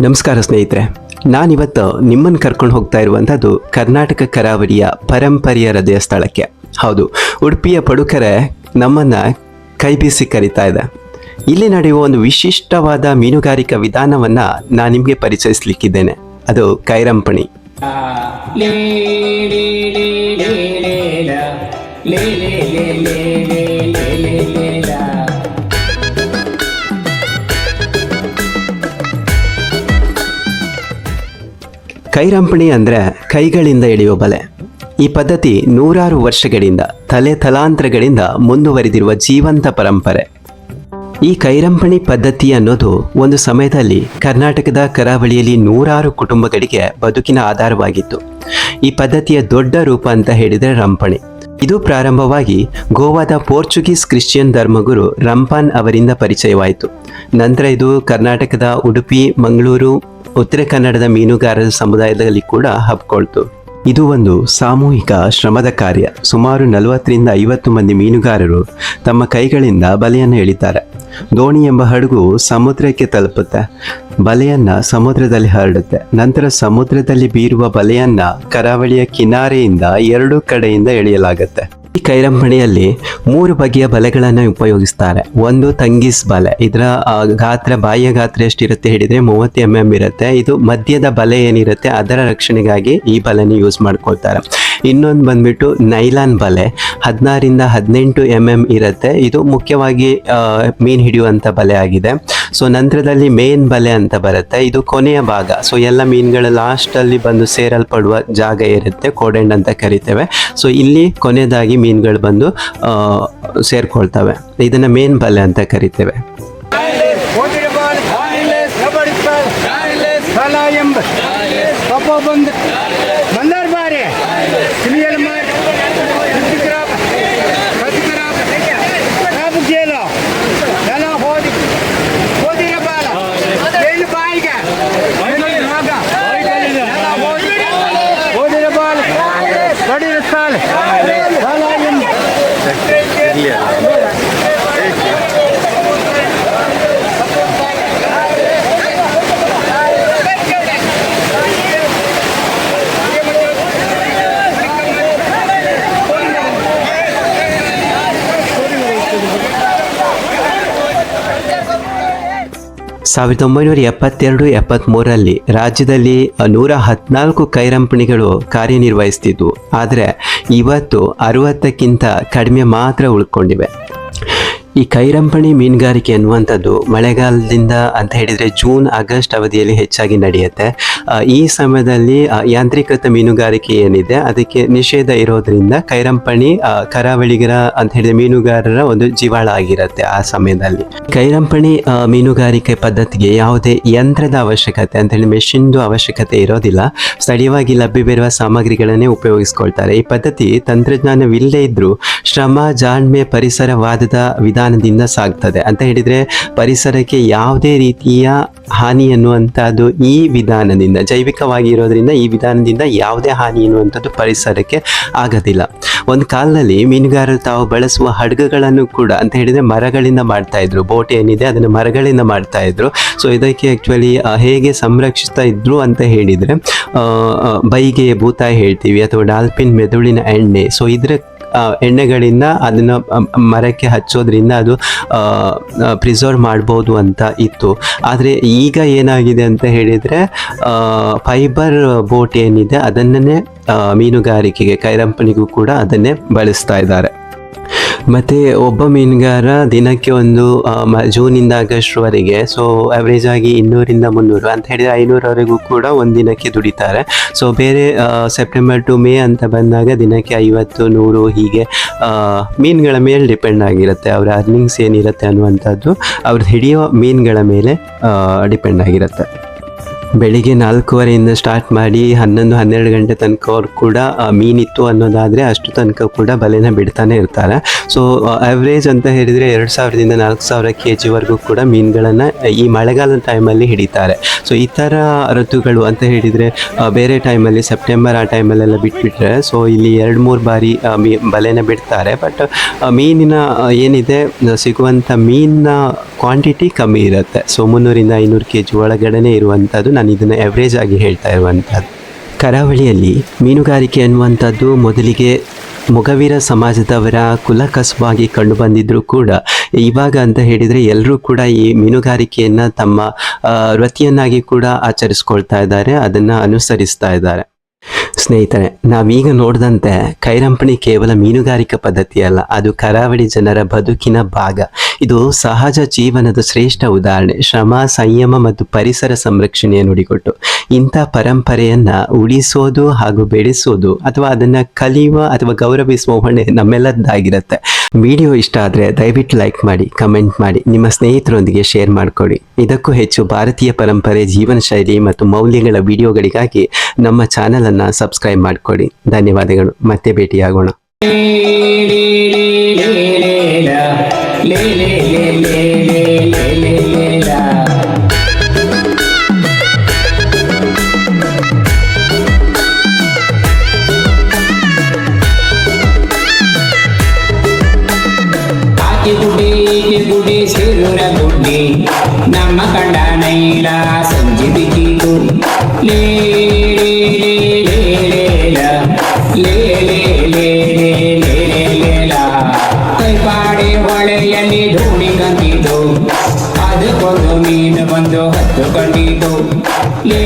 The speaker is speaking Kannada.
ನಮಸ್ಕಾರ ಸ್ನೇಹಿತರೆ, ನಾನಿವತ್ತು ನಿಮ್ಮನ್ನು ಕರ್ಕೊಂಡು ಹೋಗ್ತಾ ಇರುವಂಥದ್ದು ಕರ್ನಾಟಕ ಕರಾವಳಿಯ ಪರಂಪರೆಯ ಹೃದಯ ಸ್ಥಳಕ್ಕೆ. ಹೌದು, ಉಡುಪಿಯ ಪಡುಕರೆ ನಮ್ಮನ್ನು ಕೈ ಬೀಸಿ ಕರೀತಾ ಇದೆ. ಇಲ್ಲಿ ನಡೆಯುವ ಒಂದು ವಿಶಿಷ್ಟವಾದ ಮೀನುಗಾರಿಕಾ ವಿಧಾನವನ್ನು ನಾನು ನಿಮಗೆ ಪರಿಚಯಿಸಲಿಕ್ಕಿದ್ದೇನೆ. ಅದು ಕೈರಂಪಣಿ. ಕೈರಂಪಣಿ ಅಂದರೆ ಕೈಗಳಿಂದ ಎಳೆಯುವ ಬಲೆ. ಈ ಪದ್ಧತಿ ನೂರಾರು ವರ್ಷಗಳಿಂದ ತಲಾಂತರಗಳಿಂದ ಮುಂದುವರಿದಿರುವ ಜೀವಂತ ಪರಂಪರೆ. ಈ ಕೈರಂಪಣಿ ಪದ್ಧತಿ ಅನ್ನೋದು ಒಂದು ಸಮಯದಲ್ಲಿ ಕರ್ನಾಟಕದ ಕರಾವಳಿಯಲ್ಲಿ ನೂರಾರು ಕುಟುಂಬಗಳಿಗೆ ಬದುಕಿನ ಆಧಾರವಾಗಿತ್ತು. ಈ ಪದ್ಧತಿಯ ದೊಡ್ಡ ರೂಪ ಅಂತ ಹೇಳಿದರೆ ರಂಪಣಿ. ಇದು ಪ್ರಾರಂಭವಾಗಿ ಗೋವಾದ ಪೋರ್ಚುಗೀಸ್ ಕ್ರಿಶ್ಚಿಯನ್ ಧರ್ಮಗುರು ರಂಪಾನ್ ಅವರಿಂದ ಪರಿಚಯವಾಯಿತು. ನಂತರ ಇದು ಕರ್ನಾಟಕದ ಉಡುಪಿ, ಮಂಗಳೂರು, ಉತ್ತರ ಕನ್ನಡದ ಮೀನುಗಾರರ ಸಮುದಾಯದಲ್ಲಿ ಕೂಡ ಹಬ್ಕೊಳ್ತು. ಇದು ಒಂದು ಸಾಮೂಹಿಕ ಶ್ರಮದ ಕಾರ್ಯ. ಸುಮಾರು 40ರಿಂದ 50 ಮಂದಿ ಮೀನುಗಾರರು ತಮ್ಮ ಕೈಗಳಿಂದ ಬಲೆಯನ್ನು ಎಳಿತಾರೆ. ದೋಣಿ ಎಂಬ ಹಡಗು ಸಮುದ್ರಕ್ಕೆ ತಲುಪುತ್ತೆ, ಬಲೆಯನ್ನ ಸಮುದ್ರದಲ್ಲಿ ಹರಡುತ್ತೆ. ನಂತರ ಸಮುದ್ರದಲ್ಲಿ ಬೀರುವ ಬಲೆಯನ್ನ ಕರಾವಳಿಯ ಕಿನಾರೆಯಿಂದ 2 ಕಡೆಯಿಂದ ಎಳೆಯಲಾಗುತ್ತೆ. ಈ ಕೈರಂಪಣಿಯಲ್ಲಿ 3 ಬಗೆಯ ಬಲೆಗಳನ್ನು ಉಪಯೋಗಿಸ್ತಾರೆ. ಒಂದು ತಂಗಿಸ್ ಬಲೆ. ಇದರ ಗಾತ್ರ, ಬಾಹ್ಯ ಗಾತ್ರ ಎಷ್ಟಿರುತ್ತೆ ಹೇಳಿದರೆ 30 mm ಇರುತ್ತೆ. ಇದು ಮಧ್ಯದ ಬಲೆ ಏನಿರುತ್ತೆ ಅದರ ರಕ್ಷಣೆಗಾಗಿ ಈ ಬಲೆನ ಯೂಸ್ ಮಾಡ್ಕೊಳ್ತಾರೆ. ಇನ್ನೊಂದು ಬಂದ್ಬಿಟ್ಟು ನೈಲಾನ್ ಬಲೆ, 16ರಿಂದ 18 mm ಇರುತ್ತೆ. ಇದು ಮುಖ್ಯವಾಗಿ ಮೀನು ಹಿಡಿಯುವಂಥ ಬಲೆ ಆಗಿದೆ. ಸೊ ನಂತರದಲ್ಲಿ ಮೇನ್ ಬಲೆ ಅಂತ ಬರುತ್ತೆ. ಇದು ಕೊನೆಯ ಭಾಗ. ಸೊ ಎಲ್ಲ ಮೀನುಗಳ ಲಾಸ್ಟಲ್ಲಿ ಬಂದು ಸೇರಲ್ಪಡುವ ಜಾಗ ಇರುತ್ತೆ, ಕೋಡೆಂಡ್ ಅಂತ ಕರಿತೇವೆ. ಸೊ ಇಲ್ಲಿ ಕೊನೆಯದಾಗಿ ಮೀನುಗಳು ಬಂದು ಸೇರ್ಕೊಳ್ತವೆ. ಇದನ್ನ ಮೇನ್ ಬಲೆ ಅಂತ ಕರಿತೇವೆ. ಸಾವಿರದ 1972-73ರಲ್ಲಿ ರಾಜ್ಯದಲ್ಲಿ 114 ಕೈರಂಪಣಿಗಳು ಕಾರ್ಯನಿರ್ವಹಿಸ್ತಿದ್ವು. ಆದರೆ ಇವತ್ತು 60ಕ್ಕಿಂತ ಕಡಿಮೆ ಮಾತ್ರ ಉಳ್ಕೊಂಡಿವೆ. ಈ ಕೈರಂಪಣಿ ಮೀನುಗಾರಿಕೆ ಅನ್ನುವಂಥದ್ದು ಮಳೆಗಾಲದಿಂದ ಅಂತ ಹೇಳಿದರೆ ಜೂನ್ ಆಗಸ್ಟ್ ಅವಧಿಯಲ್ಲಿ ಹೆಚ್ಚಾಗಿ ನಡೆಯುತ್ತೆ. ಈ ಸಮಯದಲ್ಲಿ ಯಾಂತ್ರೀಕೃತ ಮೀನುಗಾರಿಕೆ ಏನಿದೆ ಅದಕ್ಕೆ ನಿಷೇಧ ಇರೋದ್ರಿಂದ ಕೈರಂಪಣಿ ಕರಾವಳಿಗರ ಅಂತ ಹೇಳಿದ್ರೆ ಮೀನುಗಾರರ ಒಂದು ಜೀವಾಳ ಆಗಿರುತ್ತೆ ಆ ಸಮಯದಲ್ಲಿ. ಕೈರಂಪಣಿ ಮೀನುಗಾರಿಕೆ ಪದ್ಧತಿಗೆ ಯಾವುದೇ ಯಂತ್ರದ ಅವಶ್ಯಕತೆ ಅಂತ ಹೇಳಿ ಮೆಷಿನ್ದು ಅವಶ್ಯಕತೆ ಇರೋದಿಲ್ಲ. ಸ್ಥಳೀಯವಾಗಿ ಲಭ್ಯವಿರುವ ಸಾಮಗ್ರಿಗಳನ್ನೇ ಉಪಯೋಗಿಸ್ಕೊಳ್ತಾರೆ. ಈ ಪದ್ಧತಿ ತಂತ್ರಜ್ಞಾನವಿಲ್ಲದೇ ಇದ್ರೂ ಶ್ರಮ, ಜಾಣ್ಮೆ, ಪರಿಸರವಾದದ ವಿಧಾನದಿಂದ ಸಾಗ್ತದೆ. ಅಂತ ಹೇಳಿದರೆ ಪರಿಸರಕ್ಕೆ ಯಾವುದೇ ರೀತಿಯ ಹಾನಿ ಅನ್ನುವಂಥದ್ದು ಈ ವಿಧಾನದಿಂದ, ಜೈವಿಕವಾಗಿ ಇರೋದ್ರಿಂದ ಈ ವಿಧಾನದಿಂದ ಯಾವುದೇ ಹಾನಿ ಅನ್ನುವಂಥದ್ದು ಪರಿಸರಕ್ಕೆ ಆಗೋದಿಲ್ಲ. ಒಂದು ಕಾಲದಲ್ಲಿ ಮೀನುಗಾರರು ತಾವು ಬಳಸುವ ಹಡಗುಗಳನ್ನು ಕೂಡ ಅಂತ ಹೇಳಿದರೆ ಮರಗಳಿಂದ ಮಾಡ್ತಾ ಇದ್ರು. ಬೋಟ್ ಏನಿದೆ ಅದನ್ನು ಮರಗಳಿಂದ ಮಾಡ್ತಾ ಇದ್ರು. ಸೊ ಇದಕ್ಕೆ ಆ್ಯಕ್ಚುಲಿ ಹೇಗೆ ಸಂರಕ್ಷಿಸ್ತಾ ಇದ್ರು ಅಂತ ಹೇಳಿದರೆ ಬೈಗೆ ಭೂತಾಯಿ ಹೇಳ್ತೀವಿ, ಅಥವಾ ಡಾಲ್ಫಿನ್ ಮೆದುಳಿನ ಎಣ್ಣೆ. ಸೊ ಇದರ ಎಣ್ಣೆಗಳಿಂದ ಅದನ್ನು ಮರಕ್ಕೆ ಹಚ್ಚೋದ್ರಿಂದ ಅದು ಪ್ರಿಸರ್ವ್ ಮಾಡ್ಬೋದು ಅಂತ ಇತ್ತು. ಆದರೆ ಈಗ ಏನಾಗಿದೆ ಅಂತ ಹೇಳಿದರೆ ಫೈಬರ್ ಬೋಟ್ ಏನಿದೆ ಅದನ್ನೇ ಮೀನುಗಾರಿಕೆಗೆ, ಕೈರಂಪಣಿಗೂ ಕೂಡ ಅದನ್ನೇ ಬಳಸ್ತಾ ಇದ್ದಾರೆ. ಮತ್ತು ಒಬ್ಬ ಮೀನುಗಾರ ದಿನಕ್ಕೆ ಒಂದು ಜೂನಿಂದ ಆಗಸ್ಟ್ವರೆಗೆ ಸೊ ಆವ್ರೇಜ್ ಆಗಿ 200ರಿಂದ 300 ಅಂತ ಹೇಳಿದರೆ 500ವರೆಗೂ ಕೂಡ ಒಂದು ದಿನಕ್ಕೆ ದುಡಿತಾರೆ. ಸೊ ಬೇರೆ ಸೆಪ್ಟೆಂಬರ್ ಟು ಮೇ ಅಂತ ಬಂದಾಗ ದಿನಕ್ಕೆ 50, 100 ಹೀಗೆ ಮೀನುಗಳ ಮೇಲೆ ಡಿಪೆಂಡ್ ಆಗಿರುತ್ತೆ. ಅವರ ಅರ್ನಿಂಗ್ಸ್ ಏನಿರುತ್ತೆ ಅನ್ನುವಂಥದ್ದು ಅವ್ರದ್ದು ಹಿಡಿಯೋ ಮೀನುಗಳ ಮೇಲೆ ಡಿಪೆಂಡ್ ಆಗಿರುತ್ತೆ. ಬೆಳಿಗ್ಗೆ 4:15 ಸ್ಟಾರ್ಟ್ ಮಾಡಿ 11-12 ಗಂಟೆ ತನಕ ಅವ್ರು ಕೂಡ ಮೀನಿತ್ತು ಅನ್ನೋದಾದರೆ ಅಷ್ಟು ತನಕ ಕೂಡ ಬಲೆನ ಬಿಡ್ತಾನೆ ಇರ್ತಾರೆ. ಸೊ ಆವ್ರೇಜ್ ಅಂತ ಹೇಳಿದರೆ 2000ದಿಂದ 4000 kg ಕೂಡ ಮೀನುಗಳನ್ನು ಈ ಮಳೆಗಾಲದ ಟೈಮಲ್ಲಿ ಹಿಡಿತಾರೆ. ಸೊ ಈ ಥರ ಋತುಗಳು ಅಂತ ಹೇಳಿದರೆ ಬೇರೆ ಟೈಮಲ್ಲಿ ಸೆಪ್ಟೆಂಬರ್ ಆ ಟೈಮಲ್ಲೆಲ್ಲ ಬಿಟ್ಬಿಟ್ರೆ ಸೊ ಇಲ್ಲಿ 2-3 ಬಾರಿ ಬಲೆನ ಬಿಡ್ತಾರೆ. ಬಟ್ ಮೀನಿನ ಏನಿದೆ ಸಿಗುವಂಥ ಮೀನಿನ ಕ್ವಾಂಟಿಟಿ ಕಮ್ಮಿ ಇರುತ್ತೆ. ಸೊ 300-500 kg ಒಳಗಡೆ ಇರುವಂಥದ್ದು, ನಾನು ಇದನ್ನು ಎವ್ರೇಜ್ ಆಗಿ ಹೇಳ್ತಾ ಇರುವಂಥದ್ದು. ಕರಾವಳಿಯಲ್ಲಿ ಮೀನುಗಾರಿಕೆ ಅನ್ನುವಂಥದ್ದು ಮೊದಲಿಗೆ ಮೊಗವೀರ ಸಮಾಜದವರ ಕುಲಕಸುಬಾಗಿ ಕಂಡು ಬಂದಿದ್ದರೂ ಕೂಡ ಇವಾಗ ಅಂತ ಹೇಳಿದರೆ ಎಲ್ಲರೂ ಕೂಡ ಈ ಮೀನುಗಾರಿಕೆಯನ್ನು ತಮ್ಮ ವೃತ್ತಿಯನ್ನಾಗಿ ಕೂಡ ಆಚರಿಸ್ಕೊಳ್ತಾ ಇದ್ದಾರೆ, ಅದನ್ನು ಅನುಸರಿಸ್ತಾ ಇದ್ದಾರೆ. ಸ್ನೇಹಿತರೆ, ನಾವೀಗ ನೋಡಿದಂತೆ ಕೈರಂಪಣಿ ಕೇವಲ ಮೀನುಗಾರಿಕಾ ಪದ್ಧತಿ ಅಲ್ಲ, ಅದು ಕರಾವಳಿ ಜನರ ಬದುಕಿನ ಭಾಗ. ಇದು ಸಹಜ ಜೀವನದ ಶ್ರೇಷ್ಠ ಉದಾಹರಣೆ, ಶ್ರಮ, ಸಂಯಮ ಮತ್ತು ಪರಿಸರ ಸಂರಕ್ಷಣೆಯ ನುಡಿಕೊಟ್ಟು. ಇಂಥ ಪರಂಪರೆಯನ್ನು ಉಳಿಸೋದು ಹಾಗೂ ಬೆಳೆಸೋದು ಅಥವಾ ಅದನ್ನು ಕಲಿಯುವ ಅಥವಾ ಗೌರವಿಸುವ ಹೊಣೆ ನಮ್ಮೆಲ್ಲದ್ದಾಗಿರುತ್ತೆ. ವಿಡಿಯೋ ಇಷ್ಟ ಆದರೆ ದಯವಿಟ್ಟು ಲೈಕ್ ಮಾಡಿ, ಕಮೆಂಟ್ ಮಾಡಿ, ನಿಮ್ಮ ಸ್ನೇಹಿತರೊಂದಿಗೆ ಶೇರ್ ಮಾಡಿಕೊಡಿ. ಇದಕ್ಕೂ ಹೆಚ್ಚು ಭಾರತೀಯ ಪರಂಪರೆ, ಜೀವನ ಶೈಲಿ ಮತ್ತು ಮೌಲ್ಯಗಳ ವಿಡಿಯೋಗಳಿಗಾಗಿ ನಮ್ಮ ಚಾನಲನ್ನು ಸಬ್ಸ್ಕ್ರೈಬ್ ಮಾಡಿಕೊಡಿ. ಧನ್ಯವಾದಗಳು. ಮತ್ತೆ ಭೇಟಿಯಾಗೋಣ. ಗುಡಿ ಸಿರುರ ಗುಡ್ಡಿ ನಮ್ಮ ಕಂಡ ನೈಲ ಸಂಜೆ ಬಿಗಿದು ಲೇ ಲೇ ಲೇ ಲೇ ಲೇ ಲೇಲ ಕೈಪಾಡಿ ಹೊಳೆಯಲ್ಲಿ ಧೂಳಿ ಕಂದಿದ್ದು ಅದಕ್ಕೊಂದು ಮೀನು ಬಂದು ಹತ್ತು ಕಂಡಿತು ಲೇ